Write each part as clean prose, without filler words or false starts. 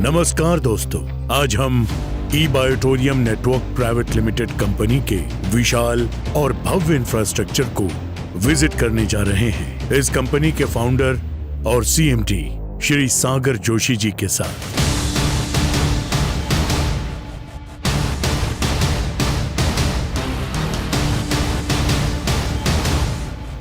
नमस्कार दोस्तों, आज हम ई बायोटोरियम नेटवर्क प्राइवेट लिमिटेड कंपनी के विशाल और भव्य इंफ्रास्ट्रक्चर को विजिट करने जा रहे हैं इस कंपनी के फाउंडर और सीएमडी श्री सागर जोशी जी के साथ।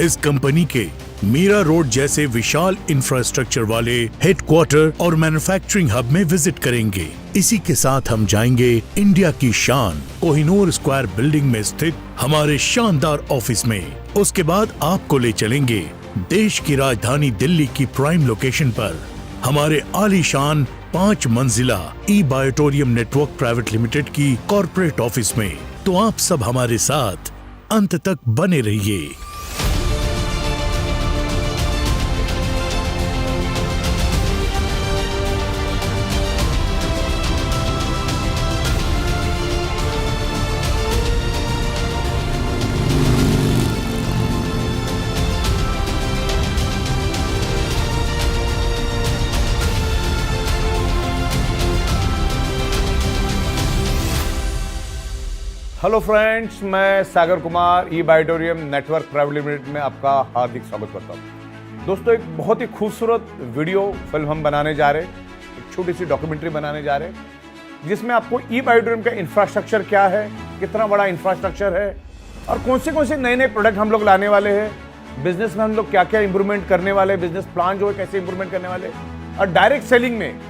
इस कंपनी के मीरा रोड जैसे विशाल इंफ्रास्ट्रक्चर वाले हेडक्वार्टर और मैन्युफैक्चरिंग हब में विजिट करेंगे। इसी के साथ हम जाएंगे इंडिया की शान कोहिनूर स्क्वायर बिल्डिंग में स्थित हमारे शानदार ऑफिस में। उसके बाद आपको ले चलेंगे देश की राजधानी दिल्ली की प्राइम लोकेशन पर हमारे आलीशान 5 मंजिला ई बायोटोरियम नेटवर्क प्राइवेट लिमिटेड की कॉर्पोरेट ऑफिस में। तो आप सब हमारे साथ अंत तक बने रहिए। हेलो फ्रेंड्स, मैं सागर कुमार ई बायोटोरियम नेटवर्क प्राइवेट लिमिटेड में आपका हार्दिक स्वागत करता हूँ। दोस्तों, एक बहुत ही खूबसूरत वीडियो फिल्म हम बनाने जा रहे हैं, एक छोटी सी डॉक्यूमेंट्री बनाने जा रहे हैं जिसमें आपको ई बायोटोरियम का इंफ्रास्ट्रक्चर क्या है, कितना बड़ा इंफ्रास्ट्रक्चर है और कौन से नए नए प्रोडक्ट हम लोग लाने वाले हैं, बिजनेस में हम लोग क्या क्या इंप्रूवमेंट करने वाले, बिजनेस प्लान जो है कैसे इंप्रूवमेंट करने वाले, और डायरेक्ट सेलिंग में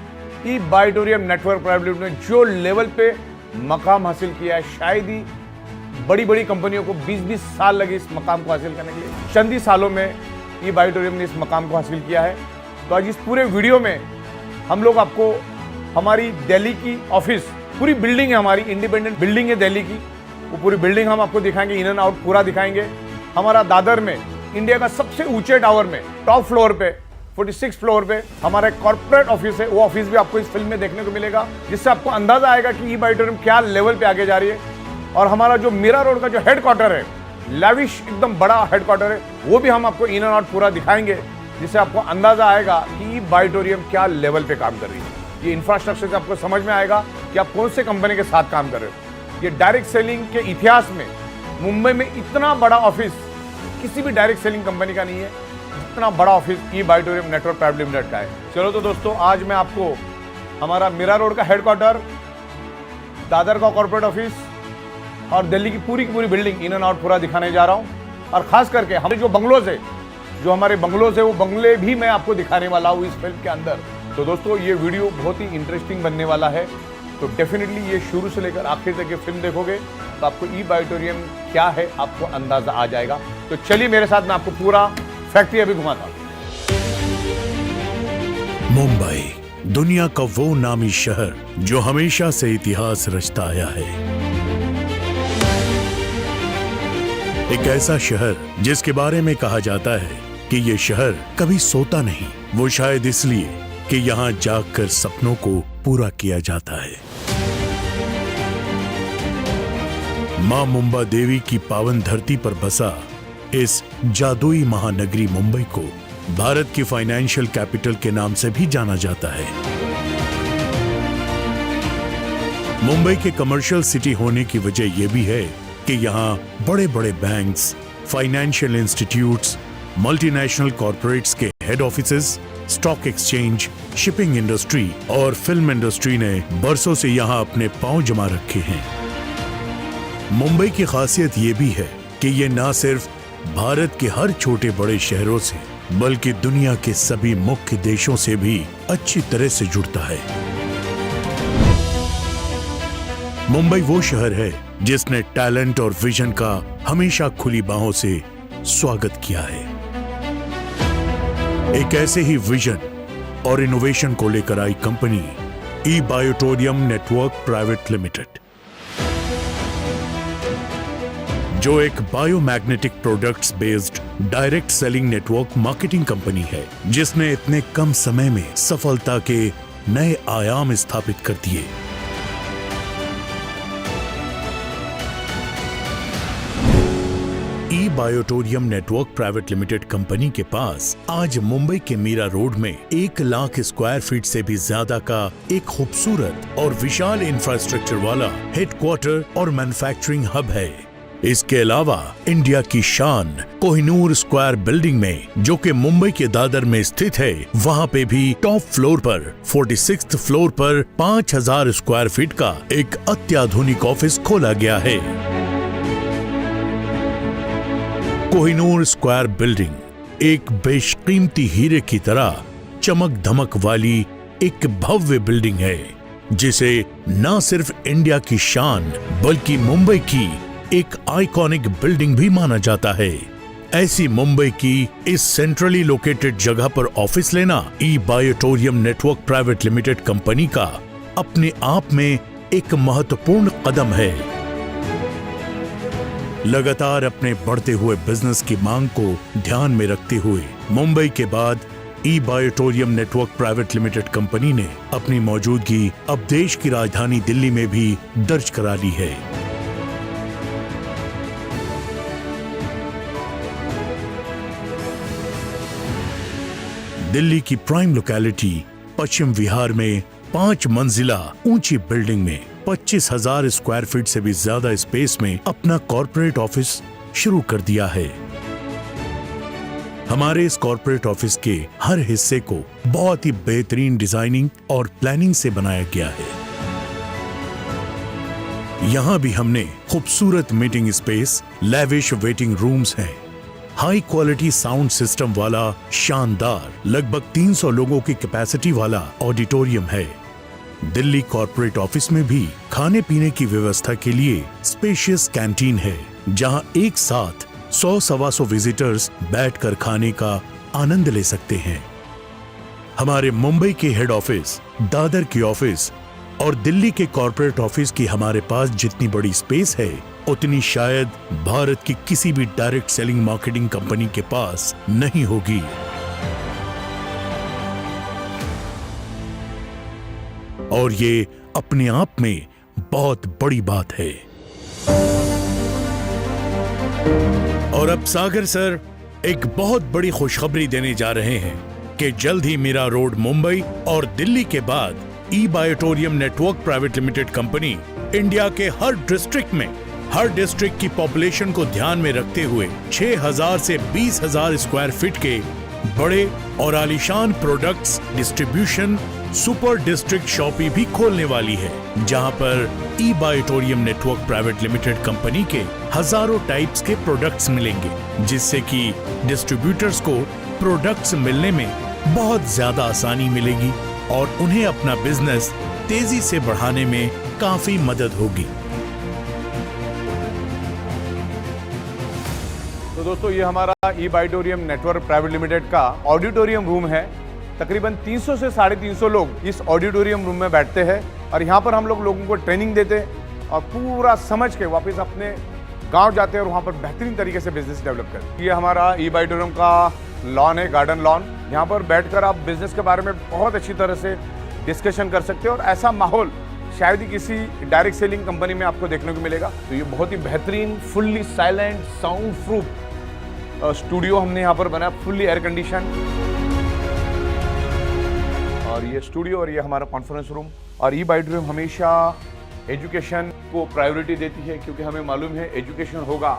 ई बायोटोरियम नेटवर्क प्राइवेट लिमिटेड ने जो लेवल पे मकाम हासिल किया है, शायद ही बड़ी बड़ी कंपनियों को 20-20 साल लगे इस मकाम को हासिल करने के लिए। चंद ही सालों में ई बायोटोरियम ने इस मकाम को हासिल किया है। तो आज इस पूरे वीडियो में हम लोग आपको हमारी दिल्ली की ऑफिस, पूरी बिल्डिंग है हमारी, इंडिपेंडेंट बिल्डिंग है दिल्ली की, वो पूरी बिल्डिंग हम आपको दिखाएंगे, इन एंड आउट पूरा दिखाएंगे। हमारा दादर में इंडिया का सबसे ऊंचे टावर में टॉप फ्लोर पे 46 फ्लोर पे हमारा एक कॉर्पोरेट ऑफिस है। वो ऑफिस भी आपको इस फिल्म में देखने को मिलेगा, जिससे आपको अंदाजा आएगा कि ई बायोटोरियम क्या लेवल पे आगे जा रही है। और हमारा जो मीरा रोड का जो हेडक्वार्टर है, लैविश एकदम बड़ा हेडक्वार्टर है, वो भी हम आपको इन एंड आउट पूरा दिखाएंगे, जिससे आपको अंदाजा आएगा कि ई बायोटोरियम क्या लेवल पे काम कर रही है। ये इंफ्रास्ट्रक्चर से आपको समझ में आएगा कि आप कौन से कंपनी के साथ काम कर रहे हो। ये डायरेक्ट सेलिंग के इतिहास में मुंबई में इतना बड़ा ऑफिस किसी भी डायरेक्ट सेलिंग कंपनी का नहीं है, इतना बड़ा ऑफिस ई बायोटोरियम नेटवर्क प्राइवेट लिमिटेड का है। चलो तो दोस्तों, आज मैं आपको हमारा मीरा रोड का हेडक्वार्टर, दादर का कॉर्पोरेट ऑफिस और दिल्ली की पूरी बिल्डिंग इन एंड आउट पूरा दिखाने जा रहा हूं। और खास करके हमारे जो बंगलोज है, वो बंगले भी मैं आपको दिखाने वाला हूं इस फिल्म के अंदर। तो दोस्तों, ये वीडियो बहुत ही इंटरेस्टिंग बनने वाला है। तो डेफिनेटली ये शुरू से लेकर आखिर तक ये फिल्म देखोगे तो आपको ई बायोटोरियम क्या है आपको अंदाजा आ जाएगा। तो चलिए मेरे साथ, मैं आपको पूरा फैक्ट्री अभी घुमाता हूं। मुंबई दुनिया का वो नामी शहर जो हमेशा से इतिहास रचता आया है। एक ऐसा शहर जिसके बारे में कहा जाता है कि ये शहर कभी सोता नहीं, वो शायद इसलिए कि यहाँ जागकर सपनों को पूरा किया जाता है। मां मुंबा देवी की पावन धरती पर बसा इस जादुई महानगरी मुंबई को भारत की फाइनेंशियल कैपिटल के नाम से भी जाना जाता है। मुंबई के कमर्शियल सिटी होने की वजह यह भी है कि यहाँ बड़े बड़े banks, financial institutes, multinational corporates के head offices, stock exchange, shipping industry और फिल्म इंडस्ट्री ने बरसों से यहाँ अपने पांव जमा रखे हैं। मुंबई की खासियत ये भी है कि ये न सिर्फ भारत के हर छोटे बड़े शहरों से बल्कि दुनिया के सभी मुख्य देशों से भी अच्छी तरह से जुड़ता है। मुंबई वो शहर है जिसने टैलेंट और विजन का हमेशा खुली बाहों से स्वागत किया है। एक ऐसे ही विजन और इनोवेशन को लेकर आई कंपनी ई बायोटोरियम नेटवर्क प्राइवेट लिमिटेड, जो एक biomagnetic products based direct selling network marketing company है, जिसने इतने कम समय में सफलता के नए आयाम स्थापित कर दिए। ई बायोटोरियम नेटवर्क प्राइवेट लिमिटेड कंपनी के पास आज मुंबई के मीरा रोड में 1 लाख स्क्वायर फीट से भी ज्यादा का एक खूबसूरत और विशाल इंफ्रास्ट्रक्चर वाला हेडक्वार्टर और मैन्युफैक्चरिंग हब है। इसके अलावा इंडिया की शान कोहिनूर स्क्वायर बिल्डिंग में, जो कि मुंबई के दादर में स्थित है, वहां पे भी टॉप फ्लोर पर 46th फ्लोर पर 5000 स्क्वायर फीट का एक अत्याधुनिक ऑफिस खोला गया है। कोहिनूर स्क्वायर बिल्डिंग एक बेशकीमती हीरे की तरह चमक धमक वाली एक भव्य बिल्डिंग है, जिसे न सिर्फ इंडिया की शान बल्कि मुंबई की एक आइकॉनिक बिल्डिंग भी माना जाता है। ऐसी मुंबई की इस सेंट्रली लोकेटेड जगह पर ऑफिस लेना ई बायोटोरियम नेटवर्क प्राइवेट लिमिटेड कंपनी का अपने आप में एक महत्वपूर्ण कदम है। लगातार अपने बढ़ते हुए बिजनेस की मांग को ध्यान में रखते हुए मुंबई के बाद ई बायोटोरियम नेटवर्क प्राइवेट लिमिटेड कंपनी ने अपनी मौजूदगी अब देश की राजधानी दिल्ली में भी दर्ज करा ली है। दिल्ली की प्राइम लोकेलिटी पश्चिम विहार में 5 मंजिला ऊंची बिल्डिंग में 25,000 स्क्वायर फीट से भी ज्यादा स्पेस में अपना कॉर्पोरेट ऑफिस शुरू कर दिया है। हमारे इस कॉर्पोरेट ऑफिस के हर हिस्से को बहुत ही बेहतरीन डिजाइनिंग और प्लानिंग से बनाया गया है। यहाँ भी हमने खूबसूरत meeting space, lavish waiting rooms हैं, हाई क्वालिटी साउंड सिस्टम वाला शानदार लगभग 300 लोगों की कैपेसिटी वाला ऑडिटोरियम है। दिल्ली कॉर्पोरेट ऑफिस में भी खाने पीने की व्यवस्था के लिए स्पेशियस कैंटीन है, जहां एक साथ 100-125 विजिटर्स बैठकर खाने का आनंद ले सकते हैं। हमारे मुंबई के हेड ऑफिस, दादर की ऑफिस और दिल्ली के कॉर्पोरेट ऑफिस की हमारे पास जितनी बड़ी स्पेस है, उतनी शायद भारत की किसी भी डायरेक्ट सेलिंग मार्केटिंग कंपनी के पास नहीं होगी। और ये अपने आप में बहुत बड़ी बात है। और अब सागर सर एक बहुत बड़ी खुशखबरी देने जा रहे हैं कि जल्द ही मीरा रोड मुंबई और दिल्ली के बाद ई बायोटोरियम network private limited company India के हर डिस्ट्रिक्ट की पॉपुलेशन को ध्यान में रखते हुए 6,000 से 20,000 स्क्वायर फीट के बड़े और आलीशान products distribution super district shoppe भी खोलने वाली है, जहां पर ई बायोटोरियम नेटवर्क प्राइवेट लिमिटेड कंपनी के हजारों टाइप्स के प्रोडक्ट्स मिलेंगे, जिससे कि डिस्ट्रीब्यूटर्स को प्रोडक्ट्स मिलने में बहुत ज्यादा आसानी मिलेगी और उन्हें अपना बिजनेस तेजी से बढ़ाने में काफी मदद होगी। तो दोस्तों, ये हमारा ई बायोटोरियम नेटवर्क प्राइवेट लिमिटेड का ऑडिटोरियम रूम है। तकरीबन 300 से 350 लोग इस ऑडिटोरियम रूम में बैठते हैं और यहाँ पर हम लोगों को ट्रेनिंग देते हैं और पूरा समझ के वापस अपने गांव जाते हैं और वहाँ पर बेहतरीन तरीके से बिजनेस डेवलप करते हैं। ये हमारा ई बायोटोरियम का लॉन है, गार्डन लॉन। यहाँ पर बैठकर आप बिजनेस के बारे में बहुत अच्छी तरह से डिस्कशन कर सकते हैं और ऐसा माहौल शायद ही किसी डायरेक्ट सेलिंग कंपनी में आपको देखने को मिलेगा। तो ये बहुत ही बेहतरीन fully silent sound proof studio हमने यहाँ पर बनाया, फुल्ली एयर कंडीशन। और ये स्टूडियो और ये हमारा कॉन्फ्रेंस रूम। और ई बायोटोरियम हमेशा एजुकेशन को प्रायोरिटी देती है, क्योंकि हमें मालूम है एजुकेशन होगा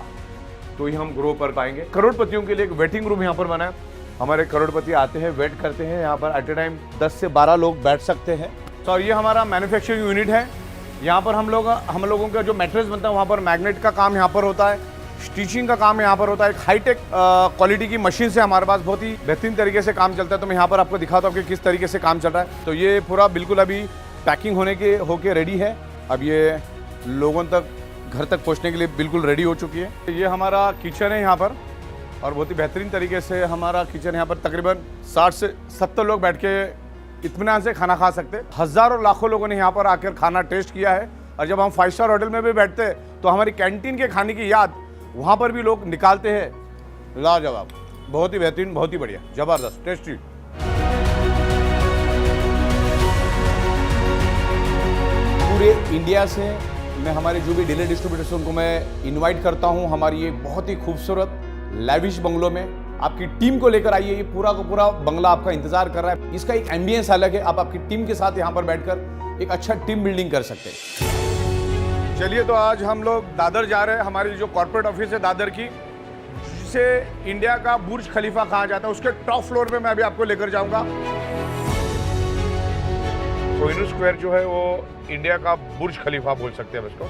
तो ही हम ग्रो कर पाएंगे। करोड़पतियों के लिए एक वेटिंग रूम यहाँ पर बना है। हमारे करोड़पति आते हैं, वेट करते हैं यहाँ पर। एट ए टाइम 10 से 12 लोग बैठ सकते हैं। तो ये हमारा मैन्युफैक्चरिंग यूनिट है। यहाँ पर हम लोगों का जो मैट्रेस बनता है, वहाँ पर मैग्नेट का काम यहाँ पर होता है, स्टिचिंग का काम यहाँ पर होता है। एक हाईटेक क्वालिटी की मशीन से हमारे पास बहुत ही बेहतरीन तरीके से काम चलता है। तो मैं यहाँ पर आपको दिखाता हूँ कि किस तरीके से काम चल रहा है। तो ये पूरा बिल्कुल अभी पैकिंग होके रेडी है। अब ये लोगों तक, घर तक पहुँचने के लिए बिल्कुल रेडी हो चुकी है। ये हमारा किचन है यहाँ पर और बहुत ही बेहतरीन तरीके से हमारा किचन यहाँ पर तकरीबन 60 से 70 लोग बैठ के इत्मीनान से खाना खा सकते हैं। हज़ारों लाखों लोगों ने यहाँ पर आकर खाना टेस्ट किया है। और जब हम 5 स्टार होटल में भी बैठते हैं तो हमारी कैंटीन के खाने की याद वहाँ पर भी लोग निकालते हैं। लाजवाब, बहुत ही बेहतरीन, बहुत ही बढ़िया, ज़बरदस्त, टेस्टी। पूरे इंडिया से मैं हमारे जो भी डीलर डिस्ट्रीब्यूटर्स उनको मैं इनवाइट करता हूँ हमारी ये बहुत ही खूबसूरत लैविश बंगलों में आपकी टीम को लेकर आइए। ये पूरा का पूरा बंगला आपका इंतजार कर रहा है। इसका एक एम्बियंस अलग है। आप आपकी टीम के साथ यहाँ पर बैठकर एक अच्छा टीम बिल्डिंग कर सकते हैं। चलिए, तो आज हम लोग दादर जा रहे हैं। हमारी जो कॉर्पोरेट ऑफिस है दादर की, जिसे इंडिया का बुर्ज खलीफा कहा जाता है, उसके टॉप फ्लोर पे मैं अभी आपको लेकर जाऊंगा। कोहिनूर स्क्वायर जो है वो इंडिया का बुर्ज खलीफा बोल सकते हैं इसको।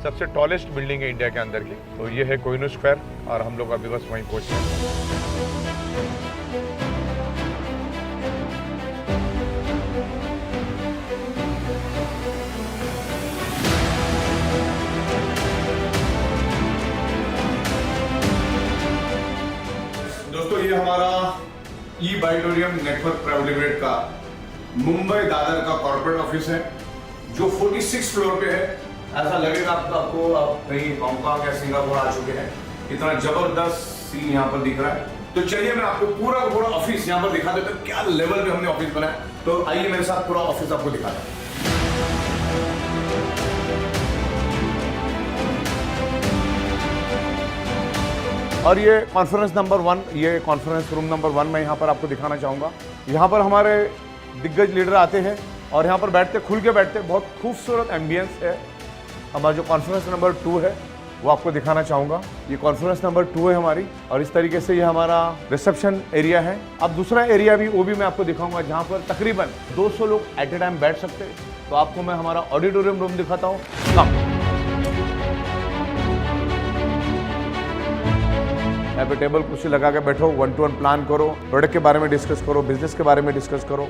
सबसे टॉलेस्ट बिल्डिंग है इंडिया के अंदर की। तो ये है कोहिनूर स्क्वायर और हम लोग अभी बस वहीं पहुंचे हैं। दोस्तों, ये हमारा ई बाइटोरियम नेटवर्क प्राइवेट लिमिटेड का मुंबई दादर का कॉर्पोरेट ऑफिस है, जो 46 फ्लोर पे है। ऐसा लगेगा आपको आप कहीं हांगकांग या सिंगापुर आ चुके हैं। इतना जबरदस्त सीन यहाँ पर दिख रहा है। तो चलिए, मैं आपको पूरा का पूरा ऑफिस यहाँ पर दिखा देता हूँ, क्या लेवल पे हमने ऑफिस बनाया। तो आइए मेरे साथ पूरा ऑफिस आपको दिखाता हूँ। और ये कॉन्फ्रेंस नंबर 1, ये कॉन्फ्रेंस रूम नंबर 1 मैं यहाँ पर आपको दिखाना चाहूँगा। यहाँ पर हमारे दिग्गज लीडर आते हैं और यहाँ पर बैठते, खुल के बैठते। बहुत खूबसूरत एम्बियंस है। हमारा जो कॉन्फ्रेंस नंबर 2 है वो आपको दिखाना चाहूँगा। ये कॉन्फ्रेंस नंबर 2 है हमारी, और इस तरीके से ये हमारा रिसेप्शन एरिया है। अब दूसरा एरिया भी वो भी मैं आपको दिखाऊंगा, जहाँ पर तकरीबन 200 लोग एट ए टाइम बैठ सकते हैं। तो आपको मैं हमारा ऑडिटोरियम रूम दिखाता हूँ। यहाँ पे टेबल कुर्सी लगा के बैठो, 1-to-1 प्लान करो, प्रोडक्ट के बारे में डिस्कस करो, बिजनेस के बारे में डिस्कस करो।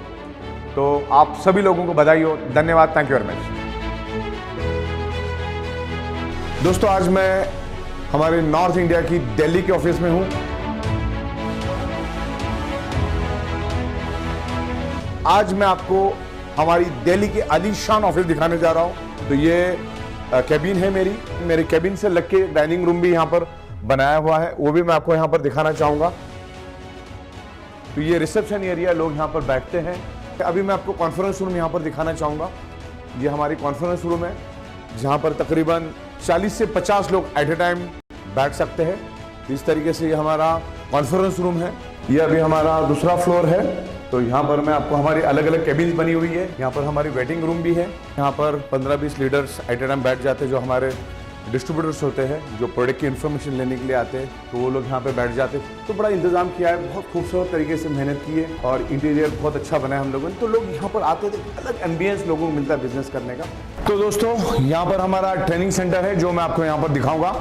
तो आप सभी लोगों को बधाई हो, धन्यवाद, थैंक यू वेरी मच। दोस्तों, आज मैं हमारे नॉर्थ इंडिया की दिल्ली के ऑफिस में हूं। आज मैं आपको हमारी दिल्ली के आलीशान ऑफिस दिखाने जा रहा हूं। तो ये कैबिन है मेरे कैबिन से लग के डाइनिंग रूम भी यहां पर बनाया हुआ है, वो भी मैं आपको यहां पर दिखाना चाहूंगा। तो ये रिसेप्शन एरिया, लोग यहां पर बैठते हैं। अभी मैं आपको कॉन्फ्रेंस रूम यहां पर दिखाना चाहूंगा। ये हमारी कॉन्फ्रेंस रूम है, जहां पर तकरीबन 40 से 50 लोग एट ए टाइम बैठ सकते हैं। इस तरीके से ये हमारा कॉन्फ्रेंस रूम है। ये अभी हमारा दूसरा फ्लोर है। तो यहाँ पर मैं आपको हमारी अलग अलग केबिन्स बनी हुई है। यहाँ पर हमारी वेटिंग रूम भी है। यहाँ पर 15-20 लीडर्स एट ए टाइम बैठ जाते हैं, जो हमारे डिस्ट्रीब्यूटर्स होते हैं, जो प्रोडक्ट की इन्फॉर्मेशन लेने के लिए आते हैं। तो वो लोग यहाँ पे बैठ जाते हैं। तो बड़ा इंतजाम किया है, बहुत खूबसूरत तरीके से मेहनत की है, और इंटीरियर बहुत अच्छा बना है हम लोगों ने। तो लोग यहाँ पर आते थे, अलग एम्बियंस लोगों को मिलता है बिजनेस करने का। तो दोस्तों, यहाँ पर हमारा ट्रेनिंग सेंटर है, जो मैं आपको यहाँ पर दिखाऊंगा।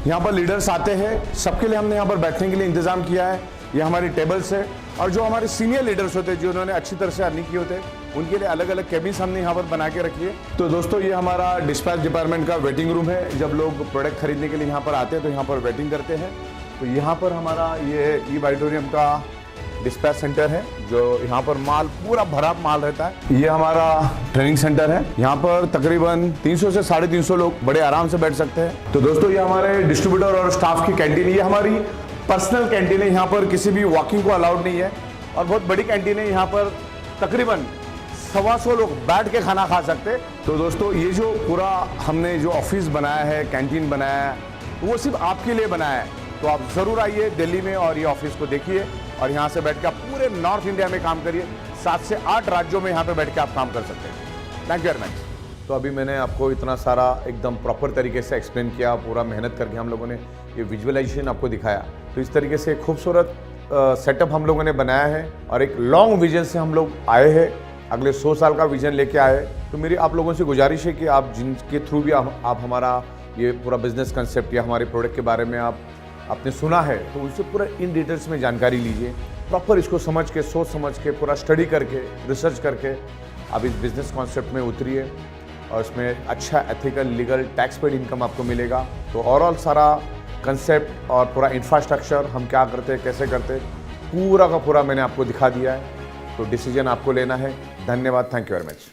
यहाँ पर लीडर्स आते हैं, सबके लिए हमने यहाँ पर बैठने के लिए इंतजाम किया है। ये हमारी टेबल्स है, और जो हमारे सीनियर लीडर्स होते हैं, जो उन्होंने अच्छी तरह से अर्निंग किए होते हैं, उनके लिए अलग अलग केबिन्स हमने यहाँ पर बना के रखी है। तो दोस्तों, ये हमारा डिस्पैच डिपार्टमेंट का वेटिंग रूम है। जब लोग प्रोडक्ट खरीदने के लिए यहाँ पर आते हैं तो यहाँ पर वेटिंग करते हैं। तो यहाँ पर हमारा ये ई बाइटोरियम का डिस्पैच सेंटर है, जो यहाँ पर माल पूरा भरा माल रहता है। ये हमारा ट्रेनिंग सेंटर है। यहाँ पर तकरीबन 300 से 350 लोग बड़े आराम से बैठ सकते हैं। तो दोस्तों, ये हमारे डिस्ट्रीब्यूटर और स्टाफ की कैंटीन, ये हमारी पर्सनल कैंटीन है। यहाँ पर किसी भी वॉकिंग को अलाउड नहीं है, और बहुत बड़ी कैंटीन है। यहाँ पर तकरीबन 125 लोग बैठ के खाना खा सकते हैं। तो दोस्तों, ये जो पूरा हमने जो ऑफिस बनाया है, कैंटीन बनाया है, वो सिर्फ आपके लिए बनाया है। तो आप ज़रूर आइए दिल्ली में और ये ऑफिस को देखिए, और यहाँ से बैठ के आप पूरे नॉर्थ इंडिया में काम करिए। 7 से 8 राज्यों में यहाँ पे बैठ के आप काम कर सकते हैं। Thank you very much. तो अभी मैंने आपको इतना सारा एकदम प्रॉपर तरीके से एक्सप्लेन किया, पूरा मेहनत करके हम लोगों ने ये विजुअलाइजेशन आपको दिखाया। तो इस तरीके से खूबसूरत सेटअप हम लोगों ने बनाया है, और एक लॉन्ग विजन से हम लोग आए हैं। अगले 100 साल का विजन लेके आए। तो मेरी आप लोगों से गुजारिश है कि आप जिनके थ्रू भी आप हमारा ये पूरा बिजनेस कंसेप्ट या हमारे प्रोडक्ट के बारे में आपने सुना है, तो उससे पूरा इन डिटेल्स में जानकारी लीजिए। प्रॉपर इसको समझ के, सोच समझ के, पूरा स्टडी करके, रिसर्च करके आप इस बिजनेस कॉन्सेप्ट में उतरिए, और इसमें अच्छा ethical, legal, tax paid income आपको मिलेगा। तो ओवरऑल सारा कंसेप्ट और पूरा इंफ्रास्ट्रक्चर हम क्या करते हैं, कैसे करते हैं, पूरा का पूरा मैंने आपको दिखा दिया है। तो डिसीजन आपको लेना है। धन्यवाद, थैंक यू वेरी मच।